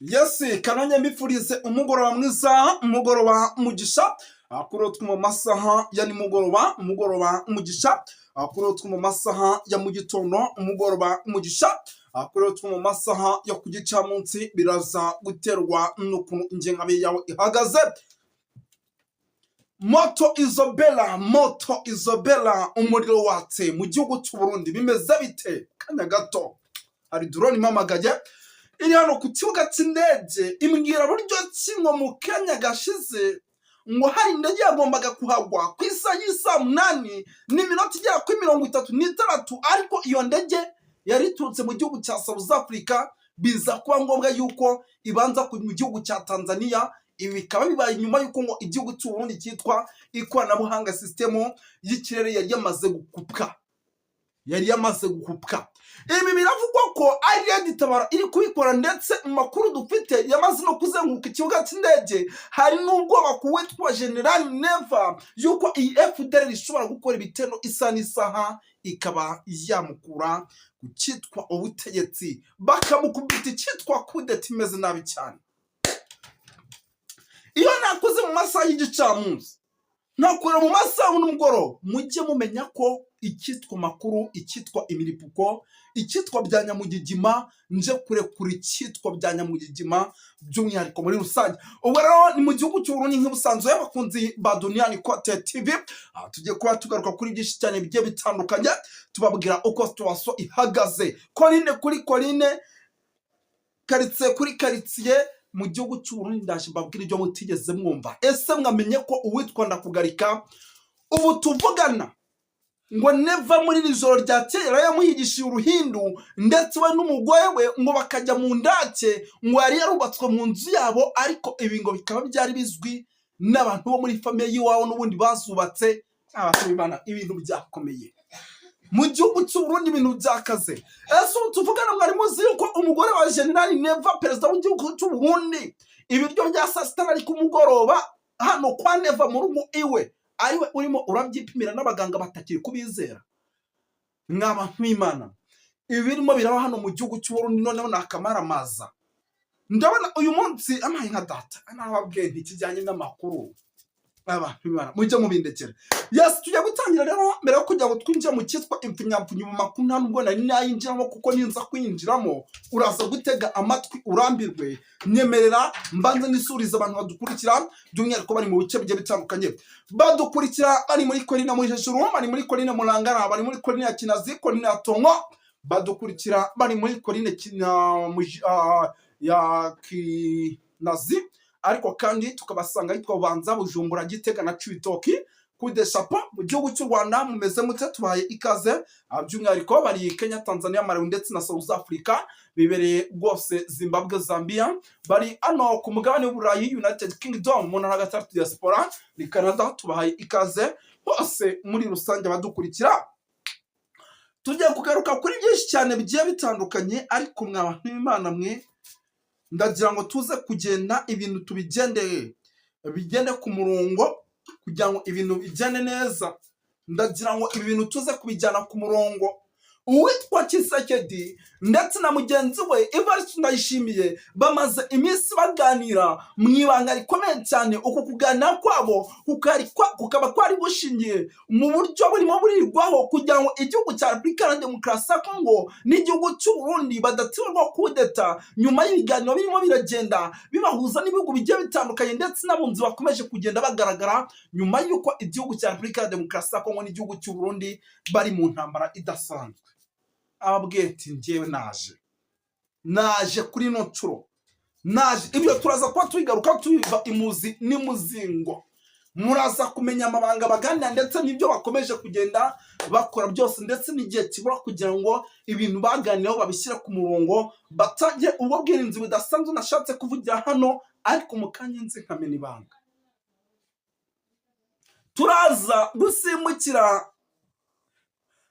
Yesi kananye mbifurize umugoroba mwiza, umugoroba mugisha, akurotwe mu masaha ya nimugoroba, umugoroba mugisha, akurotwe mu masaha ya mu gitondo, umugoroba mugisha, akurotwe mu masaha yo ku gicamunsi. Biraza guterwa n'ukuntu ingengabihe yawe ihagaze. Moto Isobela, umuriro watse mu gihugu cy'u Burundi. Bimeze bite? Kanya gato hari drone impamagaye iri hano ku kibuga cy'indege, imbwira buryo kimwe mu kanya gashize ngo hari indege yagombaga kuhagwa ku isaha y'isa 8 n'iminota igera kuri 36, ariko iyo ndege yari iturutse mu gihugu cya South Africa. Biza kuba ngombwa yuko ibanza mu gihugu cya Tanzania. Ibi bikaba bibaye nyuma yuko ngo igihugu cy'u Burundi cyitwa ikoranabuhanga system y'ikirere yari yamaze gukupka. Ibi biravugwa ko ari Reditabara iri kubikora, ndetse mu makuru dufite yamaze no kuzenguruka ikibuga cy'indege. Hari n'ubwoba ku witwa General Neva yuko iyi FDL ishobora gukora ibitero isa n'isaha ikaba yamukura ku cyitwa ubutegetsi, bakamukubita icyitwa kudeta imeze nabi cyane. Iyo nakoze mu masaha y'igicamunsi, nakora mu masaha n'umugoroba, mujye mumenya ko icyitwa makuru, icyitwa imiripuko, icyitwa bya nyamugigima, nje kurekura icyitwa bya nyamugigima by'umwihariko muri rusange. Ubwo rero ni mu gihugu cy'u Burundi nk'ubusanzwe y'abakunzi ba Duniani Kote TV. Tugiye kuba tugaruka kuri byinshi cyane bigiye bitandukanye, tubabwira uko situation ihagaze Coline kuri Coline, karitsiye kuri karitsiye mu gihugu cy'u Burundi. Ndaje mbabwira ibyo mutigeze mwumva. Ese mwamenye ko uwitwa Ndakugarika ubu tuvugana ngo Neva muri ijoro ryakeye yamuhigishije uruhindu, ndetse we n'umugore we ngo bakajya mu ndake, ngo yari yarubatswe mu nzu yabo, ariko ibi ngo bikaba byari bizwi n'abantu bo muri famille y'iwabo n'ubundi bazubatse. Abana ibintu byakomeye mu gihugu cy'u Burundi, ibintu byakaze. Ese ubu tuvugana mwari muzi yuko umugore wa General Neva, perezida w'igihugu cy'u Burundi, ibiryo bya saa sita ari ku mugoroba hano kwa Neva mu rugo iwe, ariwe urimo urabyipimira n'abaganga batakiri kubizera? Mwaba nk'Imana, ibi birimo biraba hano mu gihugu cy'u Burundi, noneho nakamaramaza. Ndabona uyu munsi amaye nka data anababwiye ntikijyanye n'amakuru. Mujye mubindekera. Yes, tujya gutangira rero. Mbere yo kujya ngo twinjire mu cyitwa impfunyapfunyo mu makuru, nta nubwo nari nayinjiramo, kuko ninza kwinjiramo uraza gutega amatwi urambirwe. Nyemerera mbanze nisuriza abantu badukurikira, by'umwihariko bari mu bice bigiye bitandukanye. Badukurikira bari muri Coline mu Hejuru, bari muri Coline mu Langara, bari muri Coline ya Kinazi, Coline ya Tongo. Badukurikira bari muri Coline ya Kinazi, ariko kandi tukabasanga yitwa Bubanza, Bujumbura, Gitega na Cibitoki. Kudeshapa mu gihugu cy'u Rwanda mumeze mute? Tubaye ikaze. By'umwihariko bari Kenya, Tanzania, Malawi ndetse na South Africa, bibereye rwose Zimbabwe, Zambia, bari ano ku mugabane w'Uburayi, United Kingdom, mu ntara gatatu diaspora ni Canada. Tubahaye ikaze bose muri rusange badukurikira. Tugiye kugaruka kuri byinshi cyane bigiye bitandukanye, ariko mwaba nk'Imana mwe, ndagira ngo tuze kugenda ibintu bigende ku murongo, kugira ngo ibintu bijyane neza. Ndagira ngo ibi bintu tuze kubijyana ku murongo. Uwitwa Tshisekedi ndetse na mugenzi we Evariste Ndayishimiye bamaze iminsi baganira mu ibanga rikomeye cyane. Uku kuganira kwabo kukaba kwari bushingiye mu buryo burimo burirwaho kugira ngo igihugu cya Repubulika ya Demokarasi ya Kongo n'igihugu cy'u Burundi badatirwa kudeta, nyuma y'ibiganiro birimo biragenda bibahuza n'ibihugu bigiye bitandukanye, ndetse n'abunzi bakomeje kugenda bagaragara nyuma y'uko igihugu cya Repubulika ya Demokarasi ya Kongo n'igihugu cy'u Burundi bari mu ntambara idasanzwe. Ababwiye ati njyewe naje kuri ino nshuro, ibyo turaza kuba tubigaruka tubiva imuzi n'imuzingo. Muraza kumenya amabanga baganira, ndetse n'ibyo bakomeje kugenda bakora byose, ndetse n'igihe kibura kugira ngo ibintu baganiraho babishyire ku murongo, batange ubwo bwirinzi budasanzwe nashatse kuvugira hano, ariko mu kanya nzi nkamena ibanga. Turaza gusimukira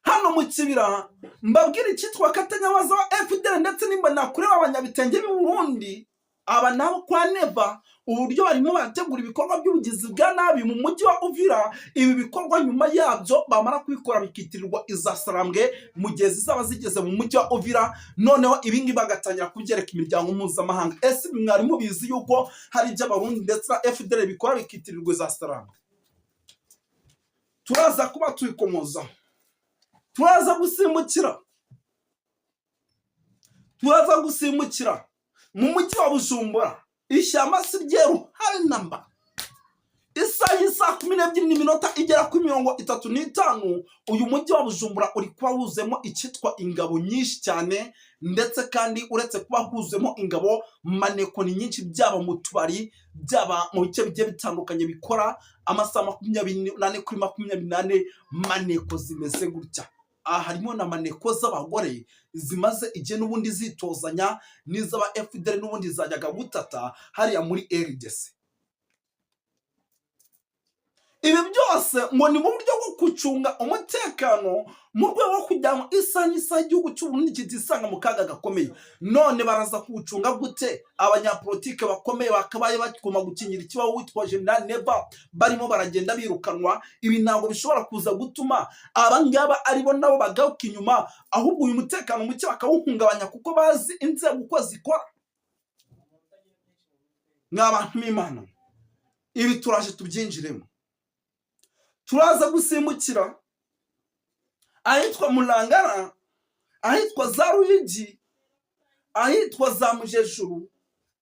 hano mu kibira, mbabwira icyitwa Katanyabaza wa FDL, ndetse nimba nakureba abanyabitenge b'u Burundi, aba nabo kwa Neva uburyo barimo barategura ibikorwa by'ubugizi bwa nabi mu mujyi wa Uvira. Ibi bikorwa nyuma yabyo bamara kubikora bikitirirwa iza Sarambwe mu gihe zizaba zigeze mu mujyi wa Uvira, noneho ibingi bagatangira kubyereka imiryango mpuzamahanga. Ese mwari mubizi yuko hari ibyo Abarundi ndetse na FDL bikora bikitirirwa iza Sarambwe? Turaza kuba tuyikomoza, turaza gusimbukira mu mujyi wa Bujumbura. Ishyamba si ryeru hari namba. Isaha y'isa 12 igera kuri 35 uyu mujyi wa Bujumbura uri kuba wuzemo icyitwa ingabo nyinshi cyane, ndetse kandi uretse kuba huzemo ingabo, maneko ni nyinshi, byaba mu tubari, byaba mu bice bigiye bitandukanye bikora amasaha 24 kuri 24, maneko zimeze gutya. Harimo na maneko z'abagore zimaze igihe n'ubundi zitozanya n'iz'aba FDL n'ubundi zajyaga gutata hariya muri RDC. Ibi byose ngo ni mu buryo bwo gucunga umutekano, mu rwego rwo kugira ngo isaha igihugu cy'u Burundi kitisanga mu kaga gakomeye. None baraza kuwucunga gute? Abanyapolitike bakomeye bakabaye bakoma gukinyira ikibaho witwa General Neva barimo baragenda birukanwa. Ibi ntabwo bishobora kuza gutuma abangaba aribo nabo bagaruka inyuma, ahubwo uyu mutekano muke bakawuhungabanya kuko bazi inzego uko zikora. N'abantu b'Imana, ibi turaje tubyinjiremo. Turaza gusimbukira ahitwa Mulangara, ahitwa za Ruyigi, ahitwa za Mujejuru,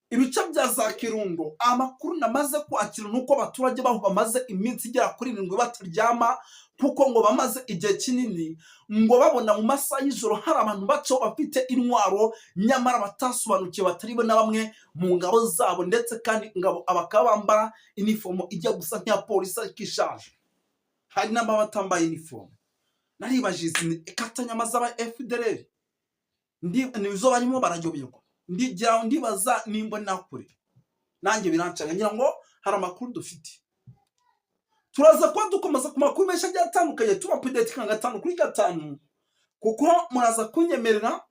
ibice bya za Kirundo. Amakuru namaze kwakira nuko abaturage baho bamaze iminsi igera kuri 7 bataryama, kuko ngo bamaze igihe kinini ngo babona mu masaha y'ijoro hari abantu baco bafite intwaro, nyamara batasobanukiwe batari bo na bamwe mu ngabo zabo, ndetse kandi ingabo abakaba bambara uniform ijya gusa nk'iya polisi ikishaje, hari n'abatambaye uniform. Naribajize ikatanyamaza aba FDL nizo barimo barajyoberwa, ndibaza nimba nakure nanjye birancanga, ngira ngo hari amakuru dufite. Turaza kwa dukomeza ku makuru menshi atandukanye, tuba update kan 5 kuri 5, kuko muraza kunyemerera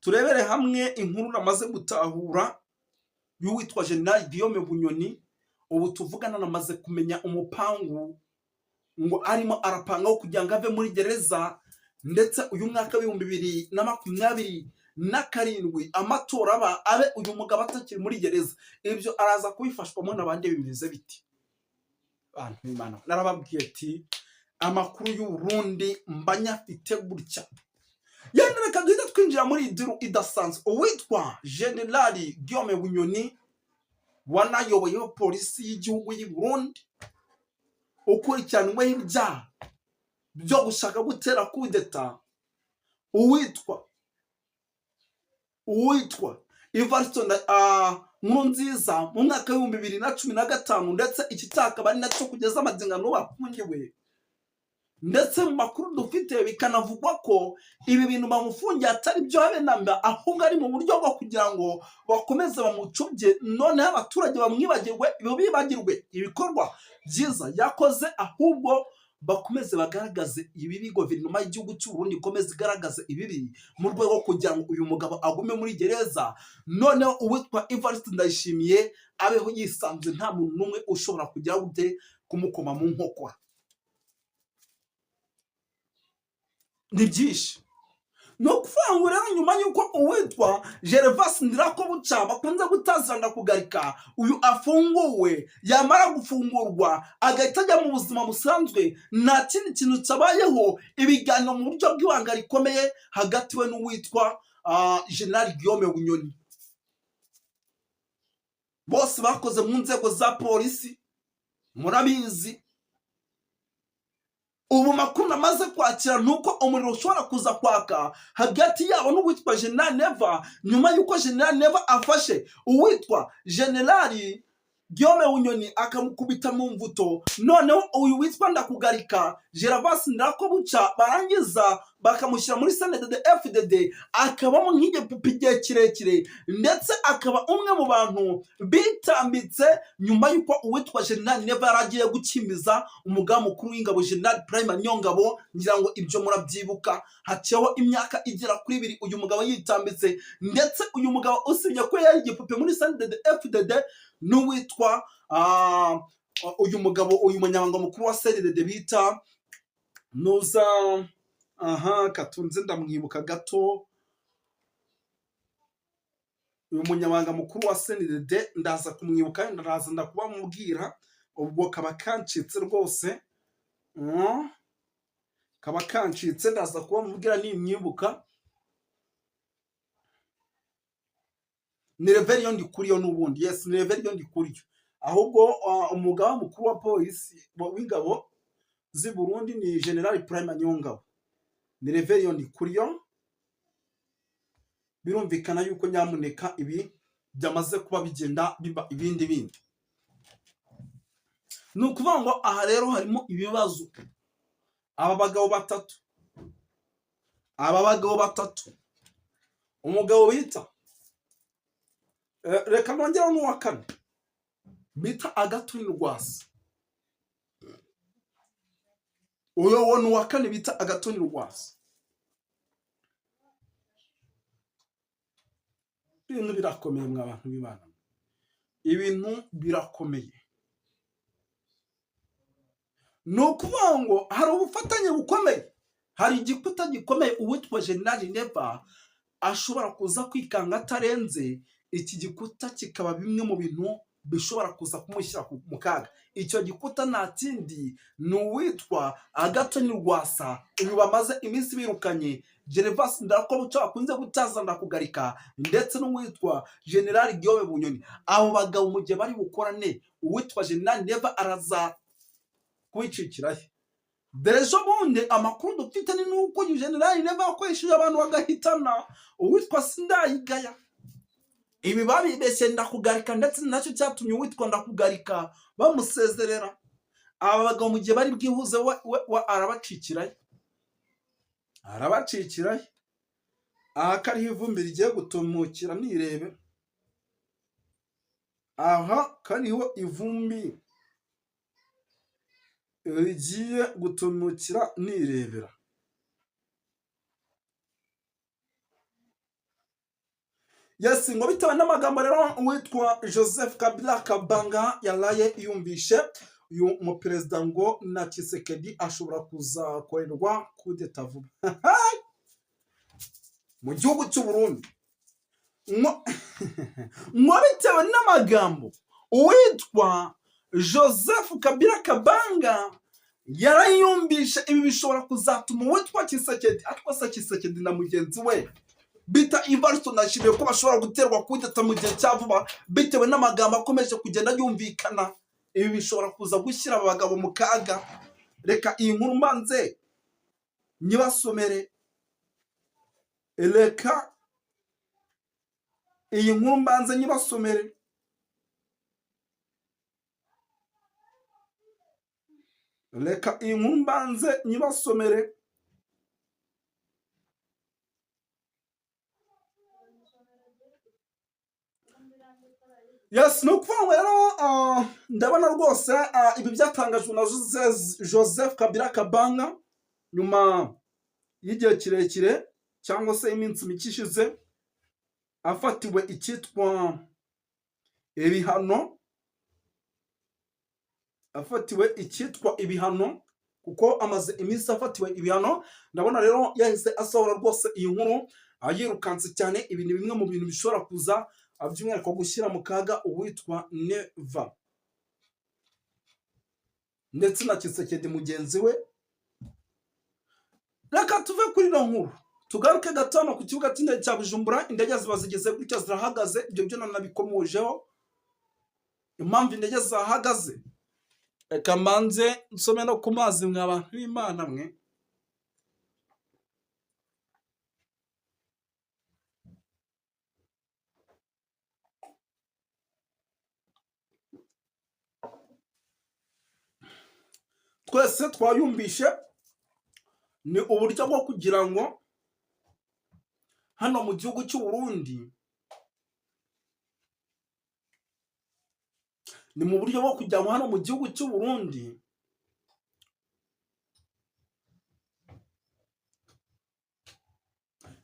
turebere hamwe inkuru namaze gutahura y'uwitwa General Guillaume Bunyoni. Ubu tuvugana namaze kumenya umupangu ngo arimo arapangaho kugira ngo ave muri gereza, ndetse uyu mwaka wa 2027 amatora abe uyu mugabo atakiri muri gereza. Ibyo araza kubifashwamo n'abandi bimeze biti. Abantu b'Imana, narababwiye ati amakuru y'u Burundi mbanyafite gutya. Reka duhita twinjira muri idiru idasanzwe. Uwitwa General Guillaume Bunyoni wanayoboyeho polisi y'igihugu y'u Burundi, ukurikiranweho ibyaha byo gushaka gutera kudeta. Uwitwa Evariste Nkurunziza mu mwaka wa 2015, ndetse iki cyakaba ari nacyo kugeza amagingano bafungiwe. Ndetse mu makuru dufite bikanavugwa ko ibi bintu bamufungiye atari byo habe namba, ahubwo ari mu buryo bwo kugira ngo bakomeze bamucubye, none abaturage bibagirwe ibikorwa byiza yakoze, ahubwo bakomeze bagaragaze ibibi. Guverinoma y'igihugu cy'u Burundi ikomeze igaragaze ibibi mu rwego rwo kugira ngo uyu mugabo agume muri gereza. Noneho uwitwa Evariste Ndayishimiye abeho yisanze, nta muntu n'umwe ushobora kugira gute kumukoma mu nkokora. Ni byinshi no kuvangura nyuma yuko uwitwa Gervas Ndirakobuca bakunze gutazirana kugarika uyu afunguwe, yamara gufungurwa agahita ajya mu buzima busanzwe, nta kindi kintu cyabayeho. Ibiganiro mu buryo bw'ibanga rikomeye hagati we n'uwitwa General Guillaume Bunyoni, bose bakoze mu nzego za polisi, murabizi. Ubu makuru namaze kwakira nuko umuriro ushobora kuza kwaka hagati yabo n'uwitwa General Neva, nyuma yuko General Neva afashe uwitwa General Guillaume Bunyoni akamukubita mu mvuto. Noneho uyu witwa Ndakugarika Gervas Ndirakobuca barangiza bakamushyira muri CNDD-FDD akabamo nk'igipupe igihe kirekire, ndetse akaba umwe mu bantu bitambitse nyuma y'uko uwitwa General Neva yaragiye gukimiza umugaba mukuru w'ingabo General Prime Nyongabo. Ngira ngo ibyo murabyibuka, haciyeho imyaka igera kuri 2 uyu mugabo yitambitse, ndetse uyu mugabo usibye ko yari igipupe muri CNDD-FDD n'uwitwa uyu mugabo, uyu munyamabanga mukuru wa CNDD bita Nuza, katunze ndamwibuka gato, uyu munyamabanga mukuru wa CNDD ndaza kumwibuka, ndaza ndakuba mubwira, ubwo kaba kancitse rwose, kaba kancitse, ndaza kuba mubwira nimwibuka. Ni Reverien Ndikuriyo n'ubundi, yes, ni Reverien Ndikuriyo. Ahubwo umugaba mukuru wa polisi w'ingabo z'i Burundi ni General Prime Nyongabo, ni Reverien Ndikuriyo. Birumvikana yuko nyamuneka ibi byamaze kuba bigenda biba ibindi bindi. Ni ukuvuga ngo aha rero harimo ibibazo. Aba bagabo batatu, umugabo bita reka nongeraho n'uwa kane bita Agathon Rwasa. Uwo n'uwa kane bita Agathon Rwasa. Ibintu birakomeye mw'abantu b'Imana, ibintu birakomeye. Ni ukuvuga ngo hari ubufatanye bukomeye, hari igikuta gikomeye uwitwa General Neva ashobora kuza kwikanga atarenze. Iki gikuta kikaba bimwe mu bintu bishobora kuza kumushyira mu kaga. Icyo gikuta nta kindi ni uwitwa Agathon Rwasa, uyu bamaze iminsi birukanye, Gervas Ndirakobuca akunze gutaza ndakugarika, ndetse n'uwitwa General Guillaume Bunyoni. Abo bagabo mu gihe bari bukorane, uwitwa General Neva araza kwicikirahe. Derejo bundi amakuru dufite ni nuko General Neva akoresheje abantu bagahitana uwitwa Sindayigaya. Ibi babibeshye ndakugarika, ndetse nacyo cyatumye uwitwa Ndakugarika bamusezerera. Aba bagabo mu gihe bari bwihuze arabacikirahe. Aha kariho ivumbi rigiye gutumukira nirebe. Aha kariho ivumbi rigiye gutumukira nirebera. Yes, ngo bitewe n'amagambo rero uwitwa Joseph Kabila Kabanga yaraye yumvishe uyu muperezida ngo na Tshisekedi ashobora kuzakorerwa kudeta vuba mu gihugu cy'u Burundi. Ngo bitewe n'amagambo uwitwa Joseph Kabila Kabanga yarayumvishe, ibi bishobora kuzatuma uwitwa Tshisekedi atwasa Tshisekedi na mugenzi we bita Ivarito Ndayishimiye ko bashobora guterwa kudeta mu gihe cya vuba, bitewe n'amagambo akomeje kugenda yumvikana. Ibi bishobora kuza gushyira abagabo mu kaga. Reka iyi nkuru mbanze nyibasomere. Reka iyi nkuru mbanze nyibasomere. Yes, no kuvuga rero ndabona rwose ibi byatangajwe na Joseph Kabila Kabanga nyuma y'igihe kirekire cyangwa se iminsi mike ishize afatiwe icyitwa ibihano, kuko amaze iminsi afatiwe ibihano. Ndabona rero yahise asohora rwose iyi nkuru yirukanse cyane. Ibi ni bimwe mu bintu bishobora kuza by'umwihariko gushyira mu kaga uwitwa Neva ndetse na Tshisekedi mugenzi we. Reka tuve kuri ino nkuru tugaruke gatano ku kibuga cy'indege cya Bujumbura. Indege ziba zigeze gutya zirahagaze, ibyo byo nanabikomojeho impamvu indege zahagaze. Reka mbanze nsome no ku mazi mw'abantu b'Imana mwe. Twese twayumvishe ni uburyo bwo kugira ngo hano mu gihugu cy'u Burundi, ni mu buryo bwo kugira ngo hano mu gihugu cy'u Burundi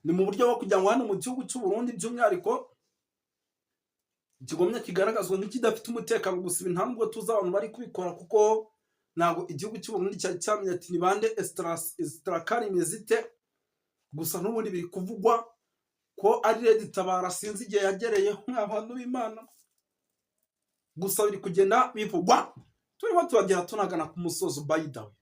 ni mu buryo bwo kugira ngo hano mu gihugu cy'u Burundi by'umwihariko ikigomye kigaragazwa nk'ikidafite umutekano. Gusa ibi nta nubwo tuzi abantu bari kubikora, kuko ntabwo igihugu cy'u Burundi cyari cyamenye ati ni bande Estrakari Mezite. Gusa n'ubundi biri kuvugwa ko ari Red Tabara, sinzi igihe yagereyeho nk'abantu b'Imana, gusa biri kugenda bivugwa. Turimo turagera tunagana ku musozo, by the way.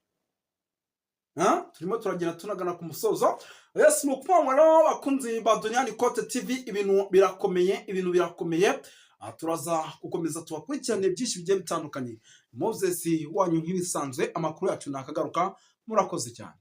Turimo turagenda tunagana ku musozo. Yes, nukuvuga rero bakunzi ba Doniani Cote TV, ibintu birakomeye. Turaza gukomeza tubakurikirane byinshi bigiye bitandukanye. Moses wanyu nk'ibisanzwe, amakuru yacu nakagaruka. Murakoze cyane.